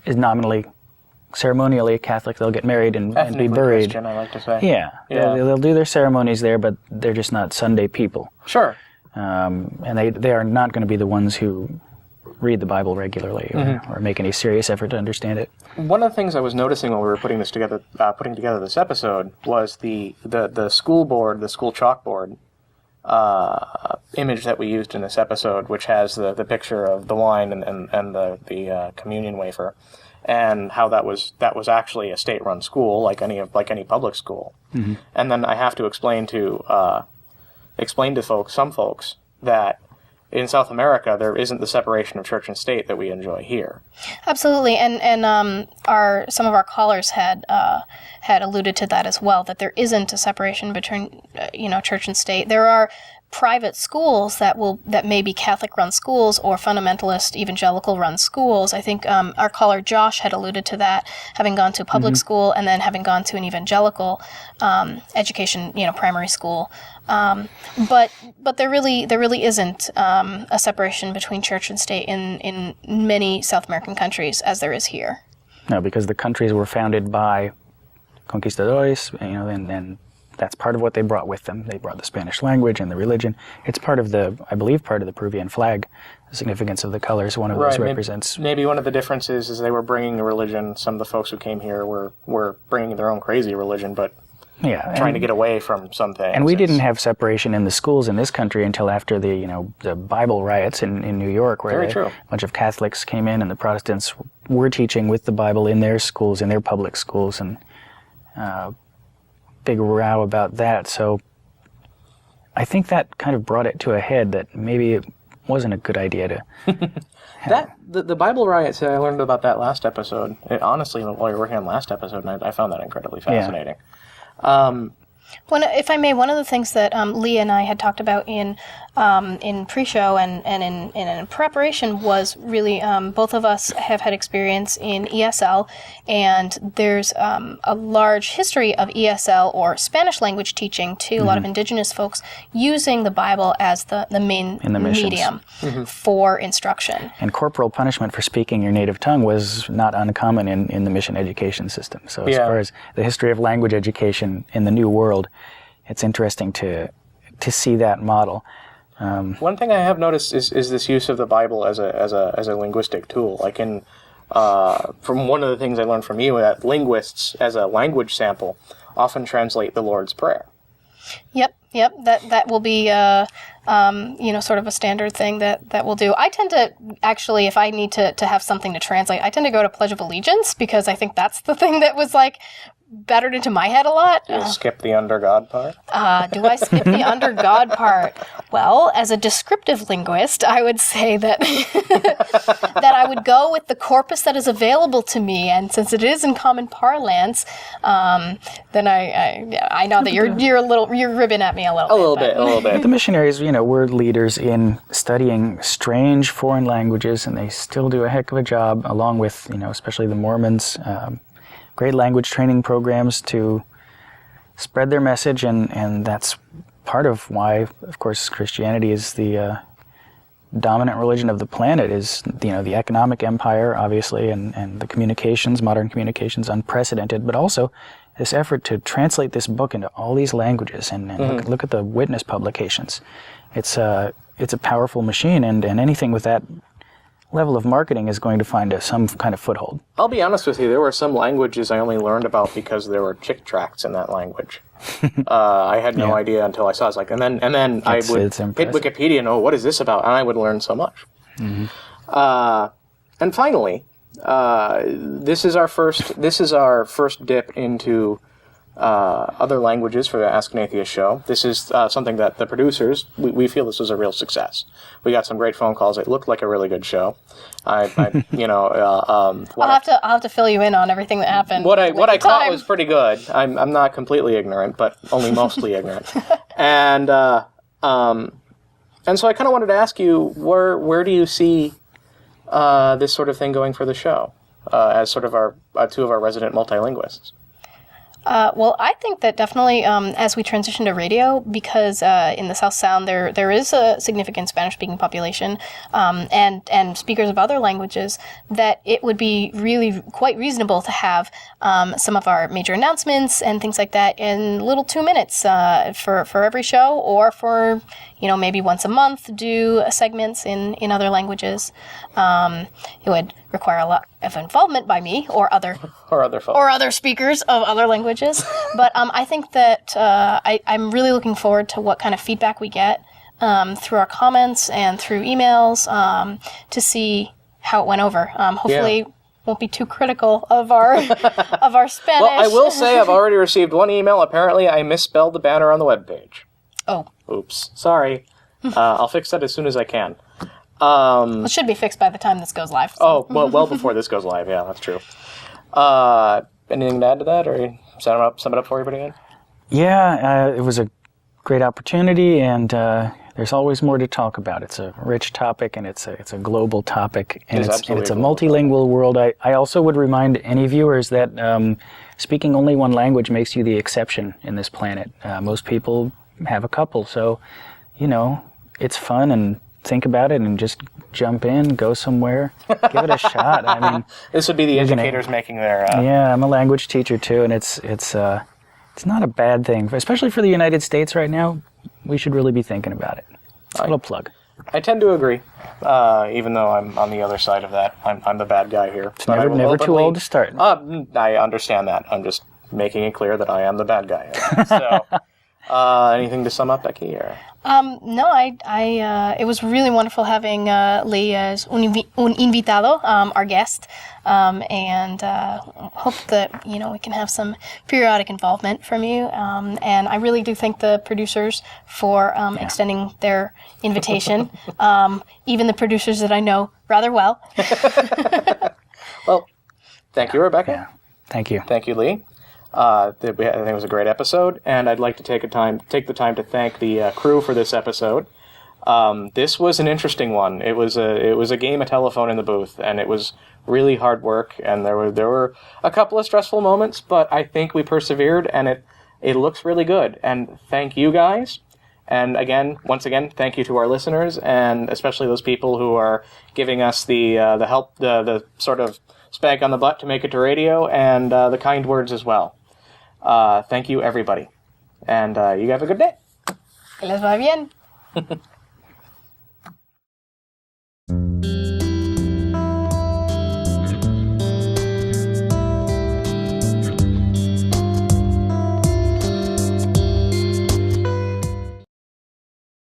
is nominally, ceremonially Catholic. They'll get married and be buried. Christian, I like to say. Yeah. They'll do their ceremonies there, but they're just not Sunday people. Sure. And they are not going to be the ones who read the Bible regularly or make any serious effort to understand it. One of the things I was noticing when we were putting together this episode was the school board, the school chalkboard image that we used in this episode, which has the picture of the wine and the communion wafer, and how that was actually a state-run school, like any public school. Mm-hmm. And then I have to explain to some folks that in South America, there isn't the separation of church and state that we enjoy here. Absolutely, and some of our callers had alluded to that as well, that there isn't a separation between church and state. There are private schools that may be Catholic-run schools or fundamentalist evangelical-run schools. I think our caller Josh had alluded to that, having gone to a public school and then having gone to an evangelical education, primary school. But there really isn't a separation between church and state in many South American countries as there is here. No, because the countries were founded by conquistadores, and that's part of what they brought with them. They brought the Spanish language and the religion. It's part of the Peruvian flag. The significance of the colors, one of those represents... Maybe one of the differences is they were bringing a religion. Some of the folks who came here were bringing their own crazy religion, but trying to get away from some things. And we didn't have separation in the schools in this country until after the Bible riots in New York, where a bunch of Catholics came in and the Protestants were teaching with the Bible in their schools, in their public schools, and big row about that. So I think that kind of brought it to a head that maybe it wasn't a good idea to... The Bible riots, I learned about that last episode. Honestly, while you were working on last episode, I found that incredibly fascinating. Yeah. If I may, one of the things that Lee and I had talked about in pre-show and in preparation was really both of us have had experience in ESL, and there's a large history of ESL or Spanish language teaching to a lot of indigenous folks using the Bible as the main medium for instruction. And corporal punishment for speaking your native tongue was not uncommon in the mission education system. So as far as the history of language education in the New World, it's interesting to see that model. One thing I have noticed is this use of the Bible as a linguistic tool. Like from one of the things I learned from you, that linguists as a language sample often translate the Lord's Prayer. Yep. That will be sort of a standard thing that we'll do. I tend to actually, if I need to have something to translate, I tend to go to Pledge of Allegiance, because I think that's the thing that was battered into my head a lot. Do you skip the under God part? Do I skip the under God part? Well, as a descriptive linguist, I would say that that I would go with the corpus that is available to me, and since it is in common parlance, then I know that you're ribbing at me a little bit. The missionaries, were leaders in studying strange foreign languages, and they still do a heck of a job, along with especially the Mormons. Great language training programs to spread their message, and that's part of why, of course, Christianity is the dominant religion of the planet. Is the economic empire, obviously, and the communications, modern communications, unprecedented, but also this effort to translate this book into all these languages and look at the witness publications. It's a powerful machine, and anything with that level of marketing is going to find some kind of foothold. I'll be honest with you, there were some languages I only learned about because there were chick tracts in that language. I had no idea until I saw it. And then I would hit Wikipedia and, what is this about? And I would learn so much. Mm-hmm. And finally, this is our first dip into other languages for the Ask an Atheist show. This is something that the producers, we feel this was a real success. We got some great phone calls. It looked like a really good show. I'll have to fill you in on everything that happened. What I caught was pretty good. I'm not completely ignorant, but only mostly ignorant. And so I kind of wanted to ask you, where do you see this sort of thing going for the show, as sort of our two of our resident multilinguists? Well, I think that definitely as we transition to radio, because in the South Sound there is a significant Spanish-speaking population and speakers of other languages, that it would be really quite reasonable to have some of our major announcements and things like that in little 2 minutes for every show, or for maybe once a month do segments in other languages. It would require a lot of involvement by me or other folks. Or other speakers of other languages. But I think that I'm really looking forward to what kind of feedback we get through our comments and through emails to see how it went over. Hopefully won't be too critical of our of our Spanish. Well, I will say I've already received one email. Apparently I misspelled the banner on the webpage. Oh. Oops. Sorry. I'll fix that as soon as I can. It should be fixed by the time this goes live. So. Oh, well before this goes live. Yeah, that's true. Anything to add to that, or sum it up for everybody again? Yeah, it was a great opportunity, and there's always more to talk about. It's a rich topic, and it's a global topic, and it's a multilingual world. I also would remind any viewers that speaking only one language makes you the exception in this planet. Most people have a couple, so it's fun, and think about it and just jump in, go somewhere, give it a shot. I mean, this would be the educators making their. Yeah, I'm a language teacher too, and it's not a bad thing, especially for the United States right now. We should really be thinking about it. It's a little plug. I tend to agree, even though I'm on the other side of that. I'm the bad guy here. It's never too old to start. I understand that. I'm just making it clear that I am the bad guy here. So, anything to sum up, Becky? Or? No, it was really wonderful having Lee as un invitado, our guest, and hope that we can have some periodic involvement from you. And I really do thank the producers for extending their invitation, even the producers that I know rather well. Well, thank you, Rebecca. Yeah, thank you. Thank you, Lee. I think it was a great episode, and I'd like to take the time to thank the crew for this episode. This was an interesting one. It was a game of telephone in the booth, and it was really hard work, and there were a couple of stressful moments, but I think we persevered, and it looks really good. And thank you guys. And once again, thank you to our listeners, and especially those people who are giving us the help, the sort of spank on the butt to make it to radio, and the kind words as well. Thank you, everybody. And you have a good day. Que les va bien.